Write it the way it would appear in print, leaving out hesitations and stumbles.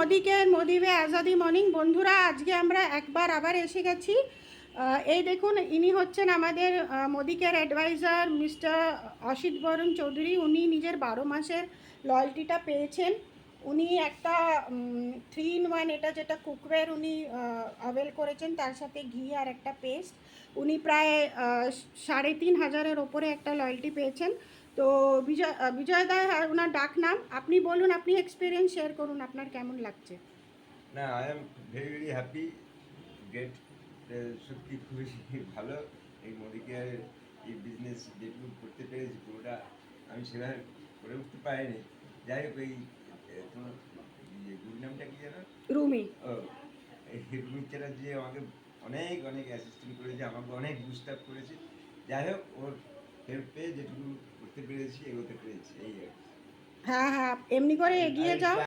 মোদিকে মোদিবে আজাদি মর্নিং বন্ধুরা, আজকে আমরা একবার আবার এসে গেছি। এই দেখুন, ইনি হচ্ছেন আমাদের মোদিকের অ্যাডভাইজার মিস্টার অসিত বরণ চৌধুরী। উনি নিজের 12 মাসের লয়্যালটিটা পেয়েছেন। উনি একটা 3 in 1 এটা যেটা কুকওয়্যার উনি অ্যাভেল করেছেন, তার সাথে ঘি আর একটা পেস্ট। উনি প্রায় 3,500-এর ওপরে একটা লয়্যালটি পেয়েছেন। তো বিজয় দা ওনার ডাক নাম। আপনি বলুন, আপনি এক্সপিরিয়েন্স শেয়ার করুন, আপনার কেমন লাগছে? না, I am very very happy to get. সত্যি খুবই ভালো। এই মোদিকে এই বিজনেস যেটুকু করতে পেরেছি পুরোটা আমি সেভাবে করে উঠতে পারিনি। যাই হোক, তোমার গুরু নামটা কি যেন? রুমি। ও, এই রুমি চ্যাটার্জি আমাকে অনেক অনেক অ্যাসিস্ট্যান্ট করেছে, আমাকে অনেক বুস্ট আপ করেছে। যাই হোক, ওর হেল্প পেয়ে যেটুকু করতে পেরেছি এগোতে পেরেছি, এই আর কি। হ্যাঁ হ্যাঁ, এমনি করে এগিয়ে যাও।